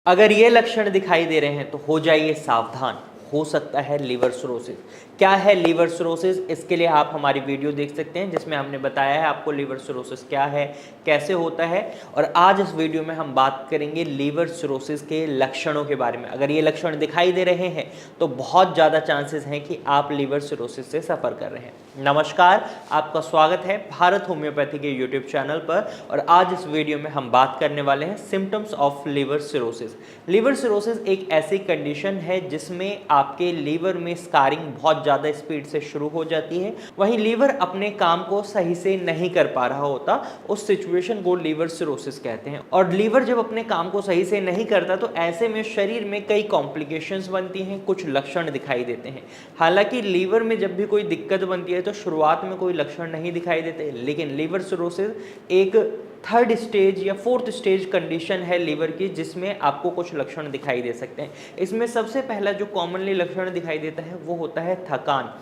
अगर ये लक्षण दिखाई दे रहे हैं तो हो जाइए सावधान, हो सकता है लीवर सिरोसिस। क्या है लीवर सिरोसिस? इसके लिए आप हमारी वीडियो देख सकते हैं जिसमें हमने बताया है आपको लीवर सिरोसिस क्या है, कैसे होता है। और आज इस वीडियो में हम बात करेंगे लीवर सिरोसिस के लक्षणों के बारे में। अगर ये लक्षण दिखाई दे रहे हैं तो बहुत ज़्यादा चांसेस हैं कि आप लीवर सिरोसिस से सफ़र कर रहे हैं। नमस्कार, आपका स्वागत है भारत होम्योपैथी के यूट्यूब चैनल पर। और आज इस वीडियो में हम बात करने वाले हैं symptoms of liver cirrhosis. Liver cirrhosis एक ऐसी कंडीशन है जिसमें आपके लीवर में स्कारिंग बहुत ज़्यादा स्पीड से शुरू हो जाती है। वहीं लीवर अपने काम को सही से नहीं कर पा रहा होता, उस सिचुएशन को लीवर सिरोसिस कहते हैं। और लीवर जब अपने काम को सही से नहीं करता तो ऐसे में शरीर में कई कॉम्प्लिकेशंस बनती हैं, कुछ लक्षण दिखाई देते हैं। हालांकि लीवर में जब भी कोई दिक्कत बनती है तो शुरुआत में कोई लक्षण नहीं दिखाई देते, लेकिन लीवर सिरोसिस एक थर्ड स्टेज या फोर्थ स्टेज कंडीशन है लीवर की, जिसमें आपको कुछ लक्षण दिखाई दे सकते हैं। इसमें सबसे पहला जो कॉमनली लक्षण दिखाई देता है वो होता है थकान।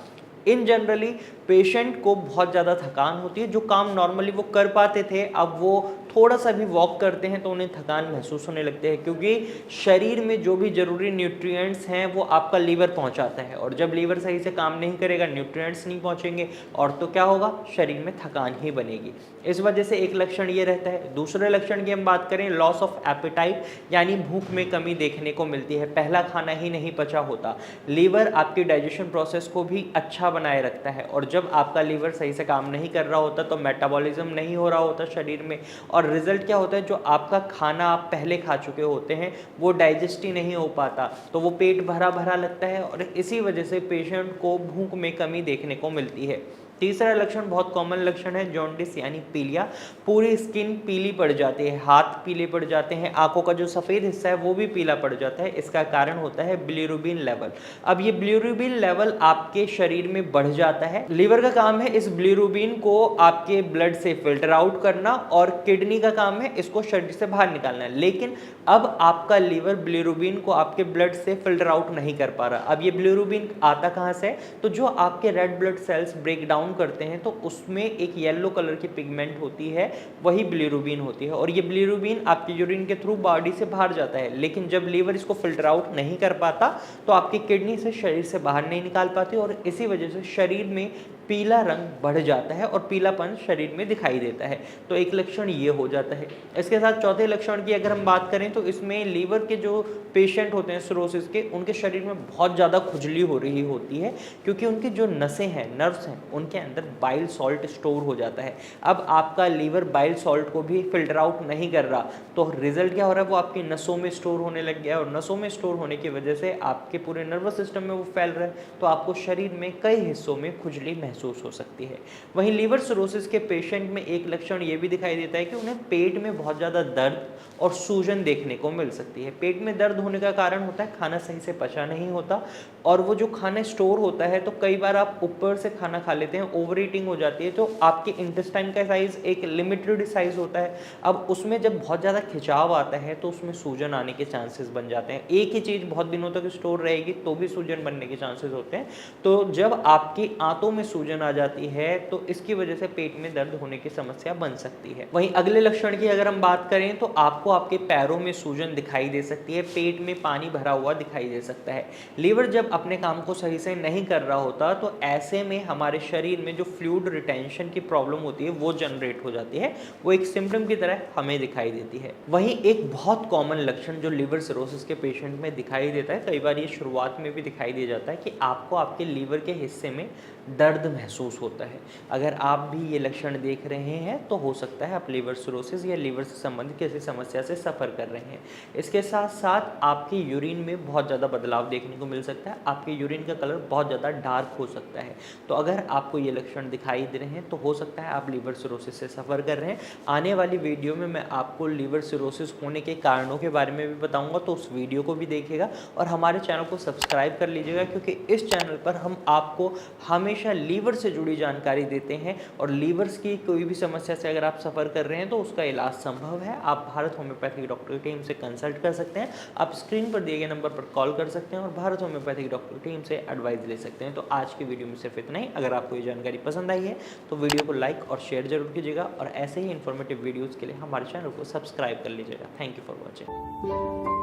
इन जनरली पेशेंट को बहुत ज़्यादा थकान होती है। जो काम नॉर्मली वो कर पाते थे, अब वो थोड़ा सा भी वॉक करते हैं तो उन्हें थकान महसूस होने लगते हैं, क्योंकि शरीर में जो भी ज़रूरी न्यूट्रिएंट्स हैं वो आपका लीवर पहुंचाता है। और जब लीवर सही से काम नहीं करेगा, न्यूट्रिएंट्स नहीं पहुंचेंगे, और तो क्या होगा, शरीर में थकान ही बनेगी। इस वजह से एक लक्षण ये रहता है। दूसरे लक्षण की हम बात करें, लॉस ऑफ एपेटाइट, यानी भूख में कमी देखने को मिलती है। पहला खाना ही नहीं पचा होता। लीवर आपकी डाइजेशन प्रोसेस को भी अच्छा बनाए रखता है, और जब आपका लीवर सही से काम नहीं कर रहा होता तो मेटाबॉलिज्म नहीं हो रहा होता शरीर में, और रिजल्ट क्या होता है, जो आपका खाना आप पहले खा चुके होते हैं वो डाइजेस्ट ही नहीं हो पाता, तो वो पेट भरा भरा लगता है, और इसी वजह से पेशेंट को भूख में कमी देखने को मिलती है। तीसरा लक्षण बहुत कॉमन लक्षण है, जॉन्डिस यानी पीलिया। पूरी स्किन पीली पड़ जाती है, हाथ पीले पड़ जाते हैं, आंखों का जो सफ़ेद हिस्सा है वो भी पीला पड़ जाता है। इसका कारण होता है बिलिरुबिन लेवल। अब ये बिलिरुबिन लेवल आपके शरीर में बढ़ जाता है। लीवर का काम है इस बिलिरुबिन को आपके ब्लड से फिल्टर आउट करना, और किडनी का काम है इसको शरीर से बाहर निकालना है। लेकिन अब आपका लीवर बिलिरुबिन को आपके ब्लड से फिल्टर आउट नहीं कर पा रहा। अब ये बिलिरुबिन आता कहाँ से? तो जो आपके red blood cells break down करते हैं तो उसमें एक येलो कलर की पिगमेंट होती है, वही बिलिरुबिन होती है। और ये बिलिरुबिन आपके यूरिन के थ्रू बॉडी से बाहर जाता है, लेकिन जब लीवर इसको फिल्टर आउट नहीं कर पाता तो आपकी किडनी से शरीर से बाहर नहीं निकाल पाती, और इसी वजह से शरीर में पीला रंग बढ़ जाता है और पीलापन शरीर में दिखाई देता है। तो एक लक्षण ये हो जाता है। इसके साथ चौथे लक्षण की अगर हम बात करें तो इसमें लीवर के जो पेशेंट होते हैं सिरोसिस के, उनके शरीर में बहुत ज़्यादा खुजली हो रही होती है, क्योंकि उनकी जो नसें हैं, नर्व्स हैं, उनके अंदर बाइल सॉल्ट स्टोर हो जाता है। अब आपका लीवर बाइल सॉल्ट को भी फिल्टर आउट नहीं कर रहा, तो रिजल्ट क्या हो रहा है, वो आपकी नसों में स्टोर होने लग गया है, और नसों में स्टोर होने की वजह से आपके पूरे नर्वस सिस्टम में वो फैल रहा है, तो आपको शरीर में कई हिस्सों में खुजली महसूस हो सकती है। वहीं लीवर सिरोसिस के पेशेंट में एक लक्षण ये भी दिखाई देता है कि उन्हें पेट में बहुत ज़्यादा दर्द और सूजन देखने को मिल सकती है। पेट में दर्द होने का कारण होता है खाना सही से पचा नहीं होता, और वो जो खाना स्टोर होता है तो कई बार आप ऊपर से खाना खा लेते हैं, ओवर ईटिंग हो जाती है, तो आपके इंटेस्टाइन का साइज एक लिमिटेड साइज होता है। अब उसमें जब बहुत ज़्यादा खिंचाव आता है तो उसमें सूजन आने के चांसेस बन जाते हैं। एक ही चीज़ बहुत दिनों तक स्टोर रहेगी तो भी सूजन बनने के चांसेस होते हैं। तो जब आपकी आंतों में सूजन आ जाती है तो इसकी वजह से पेट में दर्द होने की समस्या बन सकती है। वहीं अगले लक्षण की अगर हम बात करें तो आपको आपके पैरों में सूजन दिखाई दे सकती है, पेट में पानी भरा हुआ दिखाई दे सकता है। लीवर जब अपने काम को सही से नहीं कर रहा होता तो ऐसे में हमारे शरीर में जो फ्लूइड रिटेंशन की प्रॉब्लम होती है वो जनरेट हो जाती है, वो एक सिम्टम की तरह हमें दिखाई देती है। वहीं एक बहुत कॉमन लक्षण जो लीवर सिरोसिस के पेशेंट में दिखाई देता है, कई बार ये शुरुआत में भी दिखाई दे जाता है, कि आपको आपके लीवर के हिस्से में दर्द महसूस होता है। अगर आप भी ये लक्षण देख रहे हैं तो हो सकता है आप लीवर सिरोसिस या लीवर से संबंधित किसी समस्या से सफ़र कर रहे हैं। इसके साथ साथ आपके यूरिन में बहुत ज़्यादा बदलाव देखने को मिल सकता है, आपके यूरिन का कलर बहुत ज़्यादा डार्क हो सकता है। तो अगर आपको ये लक्षण दिखाई दे रहे हैं तो हो सकता है आप लीवर सिरोसिस से सफ़र कर रहे हैं। आने वाली वीडियो में मैं आपको लीवर सिरोसिस होने के कारणों के बारे में भी बताऊँगा, तो उस वीडियो को भी देखिएगा और हमारे चैनल को सब्सक्राइब कर लीजिएगा, क्योंकि इस चैनल पर हम आपको हमेशा लीवर से जुड़ी जानकारी देते हैं, और लीवर्स की कोई भी समस्या से अगर आप सफ़र कर रहे हैं तो उसका इलाज संभव है। आप भारत होम्योपैथिक डॉक्टर की टीम से कंसल्ट कर सकते हैं, आप स्क्रीन पर दिए गए नंबर पर कॉल कर सकते हैं और भारत होम्योपैथिक डॉक्टर की टीम से एडवाइस ले सकते हैं। तो आज की वीडियो में सिर्फ इतना ही। अगर आपको ये जानकारी पसंद आई है तो वीडियो को लाइक और शेयर जरूर कीजिएगा, और ऐसे ही इन्फॉर्मेटिव वीडियोज़ के लिए हमारे चैनल को सब्सक्राइब कर लीजिएगा। Thank you for watching.